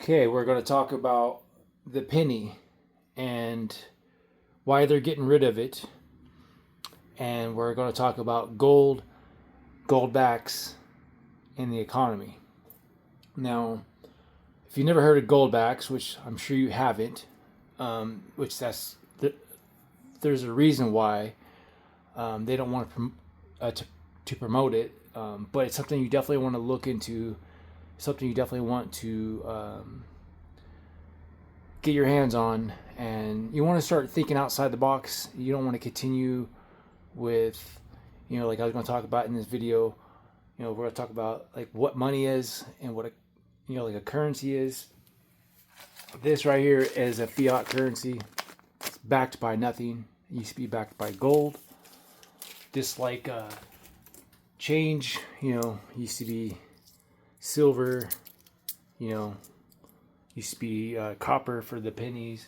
Okay, we're going to talk about the penny and why they're getting rid of it. And we're going to talk about goldbacks, in the economy. Now, if you've never heard of goldbacks, which I'm sure you haven't, which there's a reason why they don't want to promote it, but it's something you definitely want to look into, something you definitely want to get your hands on, and you want to start thinking outside the box. You don't want to continue with, like I was going to talk about in this video. We're going to talk about like what money is and what like a currency is. This right here is a fiat currency. It's backed by nothing. It used to be backed by gold. Just like change, used to be silver, used to be copper for the pennies,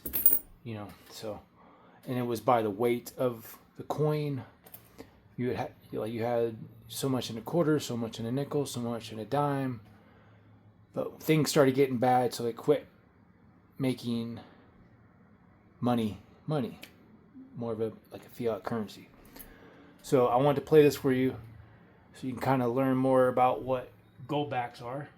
so, and it was by the weight of the coin. You had so much in a quarter, so much in a nickel, so much in a dime. But things started getting bad, so they quit making money, more of a fiat currency. So I wanted to play this for you, so you can kind of learn more about what goldbacks are.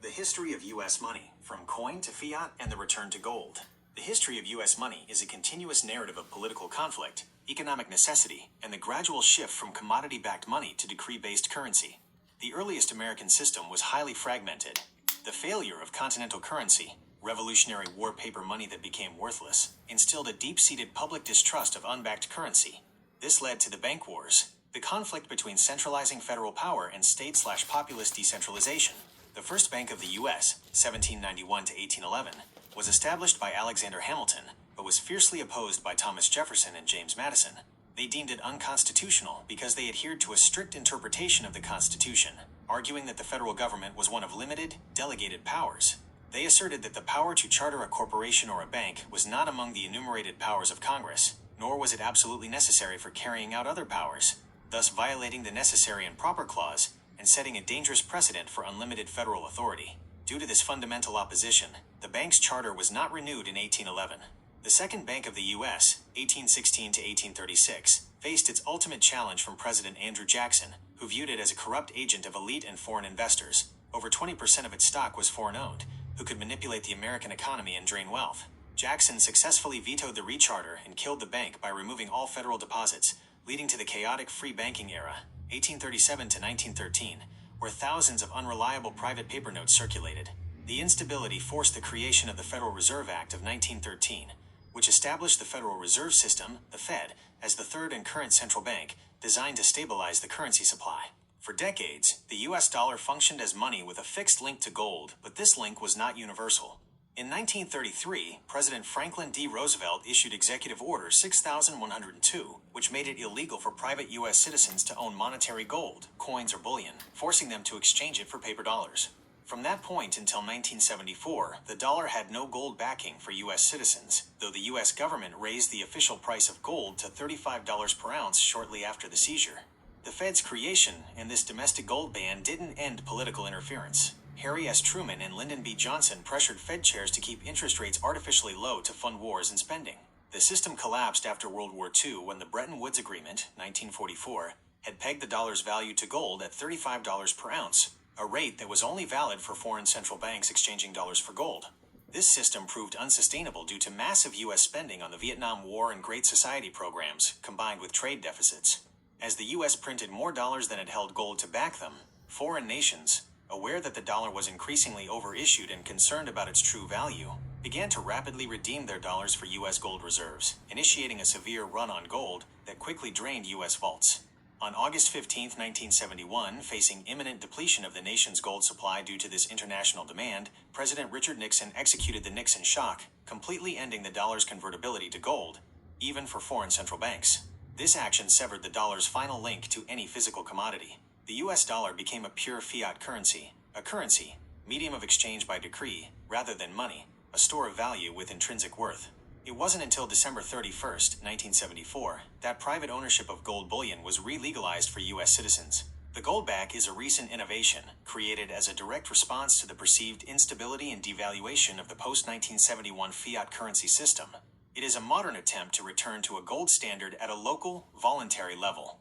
The history of U.S. money, from coin to fiat and the return to gold. The history of U.S. money is a continuous narrative of political conflict, economic necessity, and the gradual shift from commodity-backed money to decree-based currency. The earliest American system was highly fragmented. The failure of Continental Currency, Revolutionary War paper money that became worthless, instilled a deep-seated public distrust of unbacked currency. This led to the bank wars, the conflict between centralizing federal power and state/populist decentralization. The first Bank of the U.S., 1791 to 1811, was established by Alexander Hamilton, but was fiercely opposed by Thomas Jefferson and James Madison. They deemed it unconstitutional because they adhered to a strict interpretation of the Constitution, arguing that the federal government was one of limited, delegated powers. They asserted that the power to charter a corporation or a bank was not among the enumerated powers of Congress, nor was it absolutely necessary for carrying out other powers, thus violating the Necessary and Proper Clause and setting a dangerous precedent for unlimited federal authority. Due to this fundamental opposition, the bank's charter was not renewed in 1811. The Second Bank of the U.S., 1816 to 1836, faced its ultimate challenge from President Andrew Jackson, who viewed it as a corrupt agent of elite and foreign investors. Over 20% of its stock was foreign-owned, who could manipulate the American economy and drain wealth. Jackson successfully vetoed the recharter and killed the bank by removing all federal deposits, leading to the chaotic free banking era, 1837 to 1913, where thousands of unreliable private paper notes circulated. The instability forced the creation of the Federal Reserve Act of 1913, which established the Federal Reserve System, the Fed, as the third and current central bank, designed to stabilize the currency supply. For decades, the U.S. dollar functioned as money with a fixed link to gold, but this link was not universal. In 1933, President Franklin D. Roosevelt issued Executive Order 6102, which made it illegal for private U.S. citizens to own monetary gold, coins, or bullion, forcing them to exchange it for paper dollars. From that point until 1974, the dollar had no gold backing for U.S. citizens, though the U.S. government raised the official price of gold to $35 per ounce shortly after the seizure. The Fed's creation and this domestic gold ban didn't end political interference. Harry S. Truman and Lyndon B. Johnson pressured Fed chairs to keep interest rates artificially low to fund wars and spending. The system collapsed after World War II when the Bretton Woods Agreement, 1944, had pegged the dollar's value to gold at $35 per ounce, a rate that was only valid for foreign central banks exchanging dollars for gold. This system proved unsustainable due to massive U.S. spending on the Vietnam War and Great Society programs, combined with trade deficits. As the U.S. printed more dollars than it held gold to back them, foreign nations, aware that the dollar was increasingly overissued and concerned about its true value, began to rapidly redeem their dollars for U.S. gold reserves, initiating a severe run on gold that quickly drained U.S. vaults. On August 15, 1971, facing imminent depletion of the nation's gold supply due to this international demand, President Richard Nixon executed the Nixon shock, completely ending the dollar's convertibility to gold, even for foreign central banks. This action severed the dollar's final link to any physical commodity. The U.S. dollar became a pure fiat currency, a currency, medium of exchange by decree, rather than money, a store of value with intrinsic worth. It wasn't until December 31, 1974, that private ownership of gold bullion was re-legalized for U.S. citizens. The Goldback is a recent innovation created as a direct response to the perceived instability and devaluation of the post-1971 fiat currency system. It is a modern attempt to return to a gold standard at a local, voluntary level.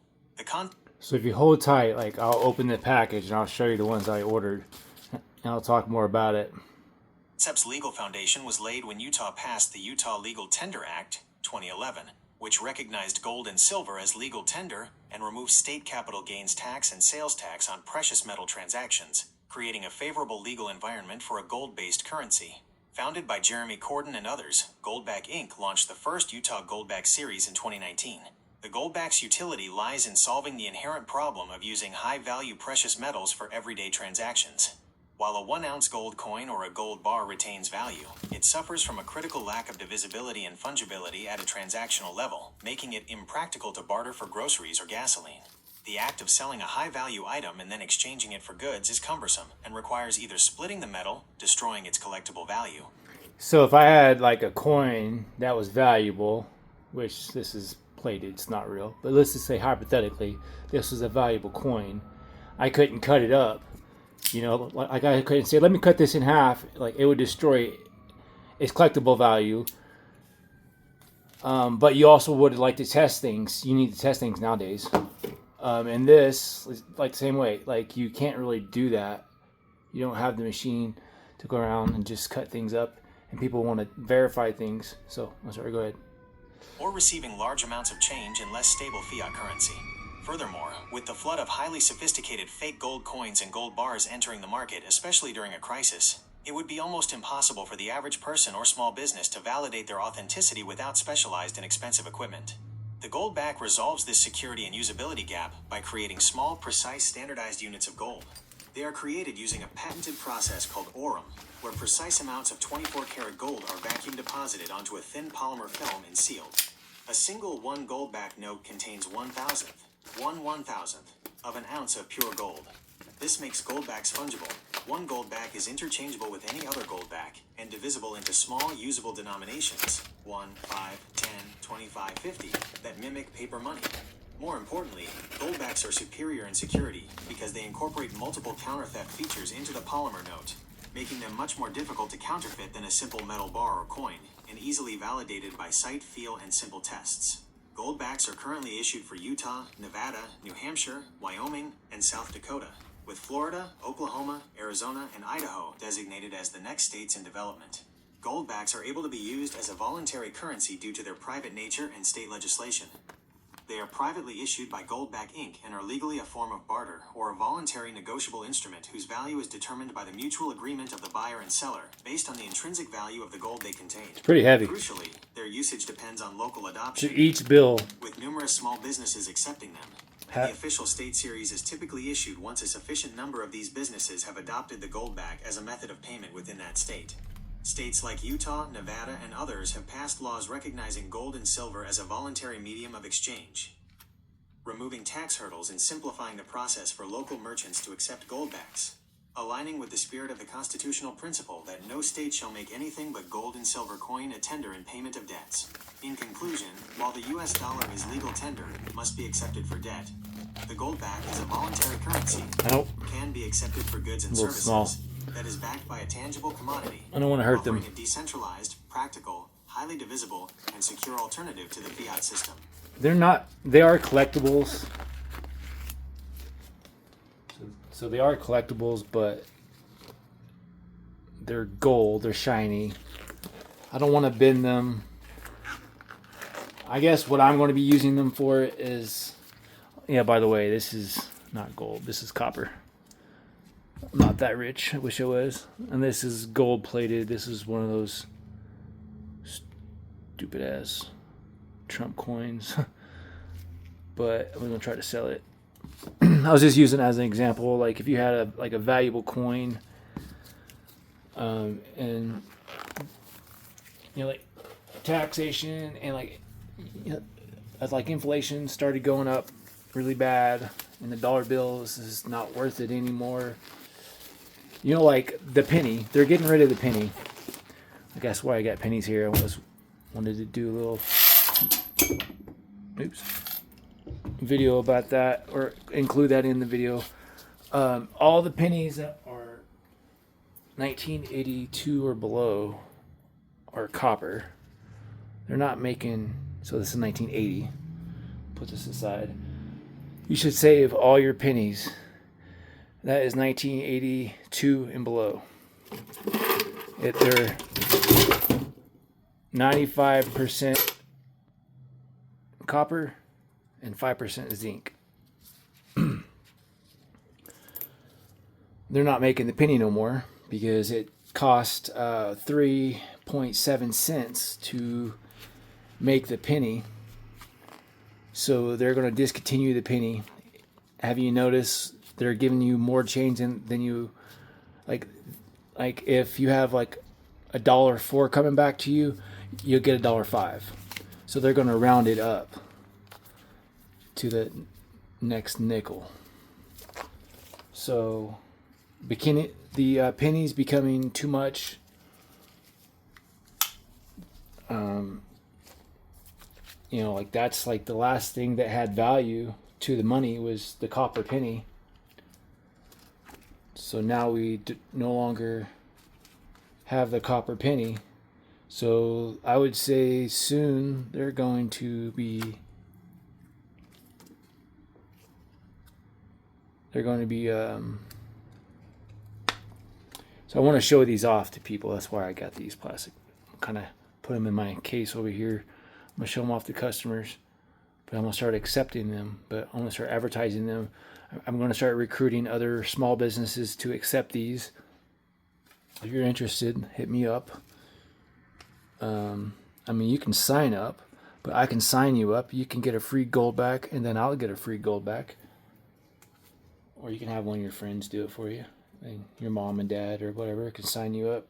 So if you hold tight, like I'll open the package and I'll show you the ones I ordered, and I'll talk more about it. concept's legal foundation was laid when Utah passed the Utah Legal Tender Act, 2011, which recognized gold and silver as legal tender and removed state capital gains tax and sales tax on precious metal transactions, creating a favorable legal environment for a gold-based currency. Founded by Jeremy Corden and others, Goldback Inc. launched the first Utah Goldback series in 2019. The Goldback's utility lies in solving the inherent problem of using high-value precious metals for everyday transactions. While a 1-ounce gold coin or a gold bar retains value, it suffers from a critical lack of divisibility and fungibility at a transactional level, making it impractical to barter for groceries or gasoline. The act of selling a high-value item and then exchanging it for goods is cumbersome and requires either splitting the metal, destroying its collectible value. So if I had like a coin that was valuable, which this is plated, it's not real, but let's just say hypothetically, this was a valuable coin, I couldn't cut it up. You know, like I couldn't say, let me cut this in half. Like it would destroy its collectible value. But you also would like to test things. You need to test things nowadays. And this is like the same way. Like you can't really do that. You don't have the machine to go around and just cut things up. And people want to verify things. So, I'm sorry, go ahead. Or receiving large amounts of change in less stable fiat currency. Furthermore, with the flood of highly sophisticated fake gold coins and gold bars entering the market, especially during a crisis, it would be almost impossible for the average person or small business to validate their authenticity without specialized and expensive equipment. The Goldback resolves this security and usability gap by creating small, precise, standardized units of gold. They are created using a patented process called Aurum, where precise amounts of 24-karat gold are vacuum deposited onto a thin polymer film and sealed. A single 1 Goldback note contains 1/1000th of an ounce of pure gold. This makes Goldbacks fungible. 1 Goldback is interchangeable with any other Goldback and divisible into small, usable denominations, 1, 5, 10, 25, 50, that mimic paper money. More importantly, Goldbacks are superior in security because they incorporate multiple counter-theft features into the polymer note, making them much more difficult to counterfeit than a simple metal bar or coin, and easily validated by sight, feel, and simple tests. Goldbacks are currently issued for Utah, Nevada, New Hampshire, Wyoming, and South Dakota, with Florida, Oklahoma, Arizona, and Idaho designated as the next states in development. Goldbacks are able to be used as a voluntary currency due to their private nature and state legislation. They are privately issued by Goldback Inc. and are legally a form of barter or a voluntary negotiable instrument whose value is determined by the mutual agreement of the buyer and seller based on the intrinsic value of the gold they contain. It's pretty heavy. Crucially, their usage depends on local adoption, So each bill, with numerous small businesses accepting them. The official state series is typically issued once a sufficient number of these businesses have adopted the Goldback as a method of payment within that state. States like Utah, Nevada, and others have passed laws recognizing gold and silver as a voluntary medium of exchange, removing tax hurdles and simplifying the process for local merchants to accept Goldbacks, aligning with the spirit of the constitutional principle that no state shall make anything but gold and silver coin a tender in payment of debts. In conclusion, while the US dollar is legal tender, must be accepted for debt, the Goldback is a voluntary currency, can be accepted for goods and services, small, that is backed by a tangible commodity. I don't want to hurt them. A decentralized, practical, highly divisible, and secure alternative to the fiat system. They are collectibles. So they are collectibles, but they're gold, they're shiny. I don't want to bend them. I guess what I'm going to be using them for is, yeah, by the way, this is not gold, this is copper. I'm not that rich, I wish I was. And this is gold plated. This is one of those stupid ass Trump coins. But I'm going to try to sell it. I was just using it as an example. Like if you had a valuable coin, and you know, like taxation and as inflation started going up really bad, and the dollar bill is not worth it anymore. You know, like the penny, they're getting rid of the penny. I guess why I got pennies here. I wanted to do a little, video about that, or include that in the video. All the pennies that are 1982 or below are copper. They're not making, so this is 1980. Put this aside. You should save all your pennies. That is 1982 and below. They're 95% copper and 5% zinc. They're not making the penny no more because it cost 3.7 cents to make the penny. So they're going to discontinue the penny. Have you noticed they're giving you more change than you like if you have like $1.04 coming back to you, you'll get $1.05. So they're going to round it up to the next nickel. So the pennies becoming too much. Like that's like the last thing that had value to the money was the copper penny. So now we no longer have the copper penny. So I would say soon they're going to be so I want to show these off to people. That's why I got these plastic. Kind of put them in my case over here. I'm going to show them off to customers, but I'm going to start accepting them, but I'm going to start advertising them. I'm going to start recruiting other small businesses to accept these. If you're interested, hit me up. You can sign up, but I can sign you up. You can get a free Goldback, and then I'll get a free Goldback. Or you can have one of your friends do it for you. And your mom and dad or whatever can sign you up.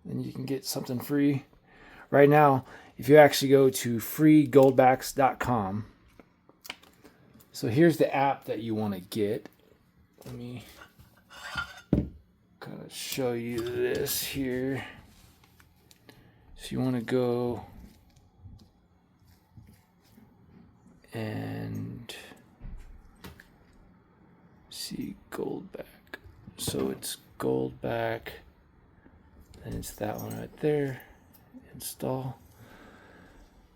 Then you can get something free. Right now, if you actually go to freegoldbacks.com, so here's the app that you want to get. Let me kind of show you this here. So you want to go and see Goldback. So it's Goldback, and it's that one right there. Install.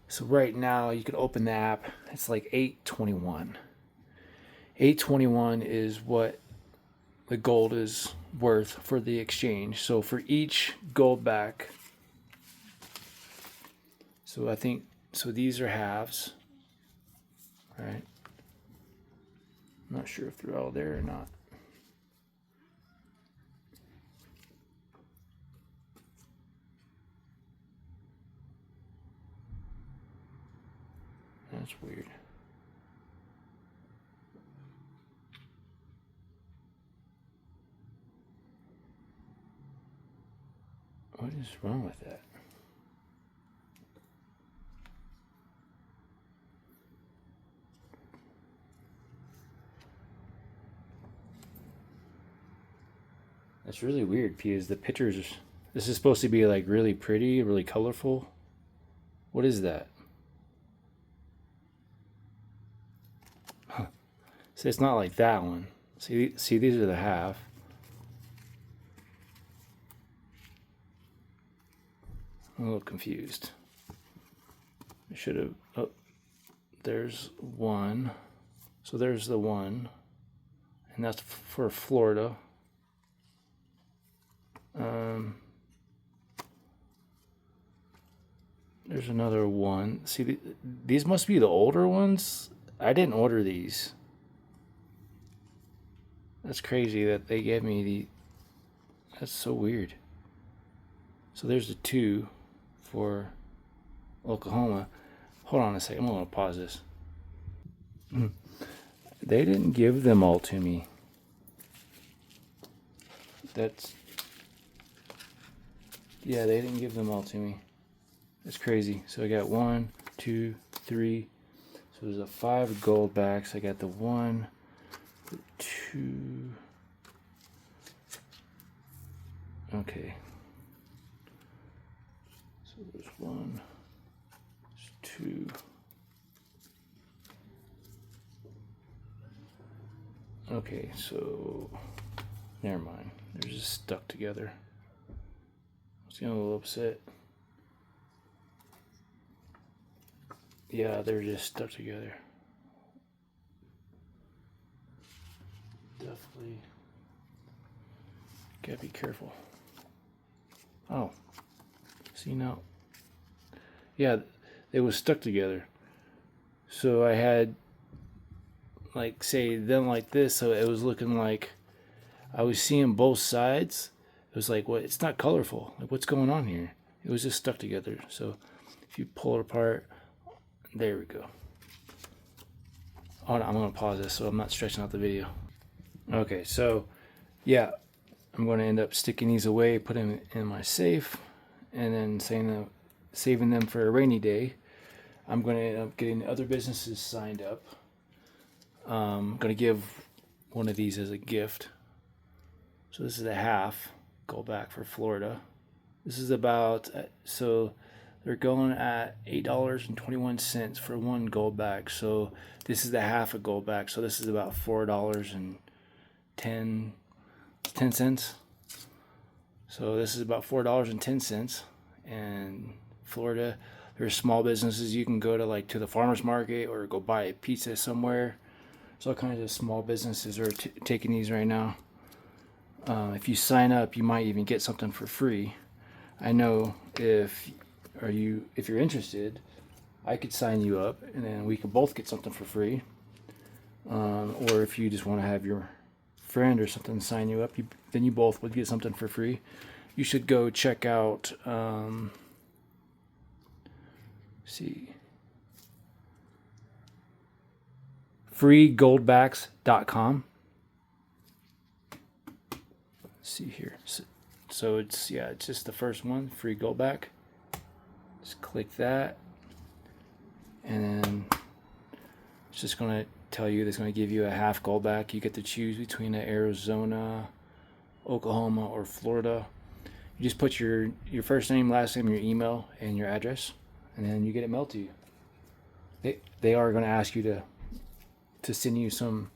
So right now you can open the app. It's like $8.21. $8.21 is what the gold is worth for the exchange. So for each Goldback, so these are halves, right? I'm not sure if they're all there or not. That's weird. What is wrong with that? That's really weird because the pictures, this is supposed to be like really pretty, really colorful. What is that? Huh. See, it's not like that one. See, these are the half. I'm a little confused. I should have, oh, there's one. So there's the one, and that's for Florida. There's another one. See, these must be the older ones. I didn't order these. That's crazy that they gave me the. That's so weird. So there's the two for Oklahoma. Hold on a second. I'm going to pause this. They didn't give them all to me. Yeah, they didn't give them all to me. That's crazy. So I got 1, 2, 3. So there's a 5 Goldbacks. I got the 1, the 2. Okay. So there's 1, there's 2. Okay, so never mind. They're just stuck together. I was getting a little upset. Yeah, they're just stuck together. Definitely gotta be careful. Oh, see now? Yeah, it was stuck together. So I had, like, say them like this, so it was looking like I was seeing both sides. It was like, what? It's not colorful. Like, what's going on here? It was just stuck together. So if you pull it apart, there we go. Oh, no, I'm gonna pause this so I'm not stretching out the video. Okay, so yeah, I'm going to end up sticking these away, putting them in my safe, and then saving them for a rainy day. I'm going to end up getting other businesses signed up. I'm going to give one of these as a gift. So this is a half Goldback for Florida. This is about, so they're going at $8.21 for one Goldback. So this is the half a Goldback. So this is about $4.10. So this is about $4.10. And Florida, there's small businesses you can go to, like to the farmer's market or go buy a pizza somewhere. So all kinds of small businesses are taking these right now. If you sign up, you might even get something for free. I know if you're interested, I could sign you up and then we could both get something for free. Or if you just want to have your friend or something sign you up, then you both would get something for free. You should go check out freegoldbacks.com. See here. So it's just the first one, free Goldback. Just click that, and then it's just going to tell you it's going to give you a half Goldback. You get to choose between Arizona, Oklahoma, or Florida. You just put your first name, last name, your email, and your address, and then you get it mailed to you. They are going to ask you to send you some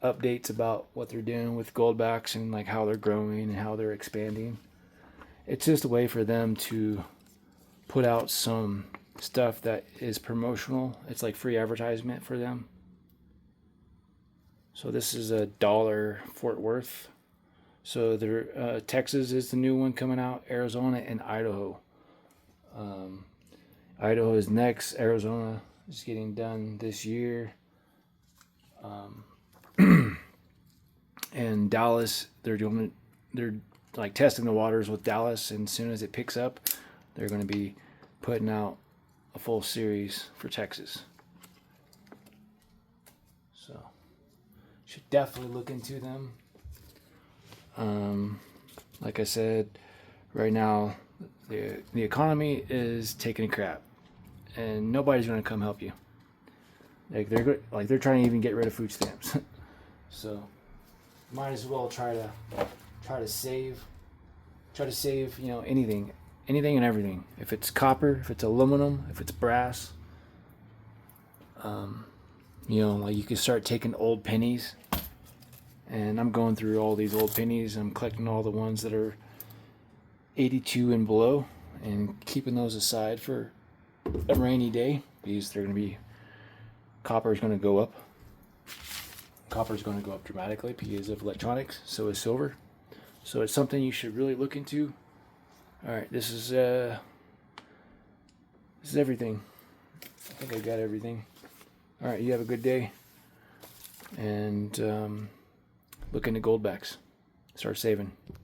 updates about what they're doing with Goldbacks and like how they're growing and how they're expanding. It's just a way for them to put out some stuff that is promotional. It's like free advertisement for them. So this is $1 Fort Worth. So there, Texas is the new one coming out. Arizona and Idaho. Idaho is next. Arizona is getting done this year. And Dallas, they're like testing the waters with Dallas, and as soon as it picks up, they're going to be putting out a full series for Texas. So should definitely look into them. Like I said, right now the economy is taking a crap, and nobody's going to come help you. They're trying to even get rid of food stamps. So might as well try to save, anything and everything. If it's copper, if it's aluminum, if it's brass, you can start taking old pennies. And I'm going through all these old pennies. I'm collecting all the ones that are 82 and below and keeping those aside for a rainy day, because copper is going to go up. Copper is going to go up dramatically because of electronics. So is silver. So it's something you should really look into. All right, this is everything. I think I got everything. All right, you have a good day, and look into Goldbacks. Start saving.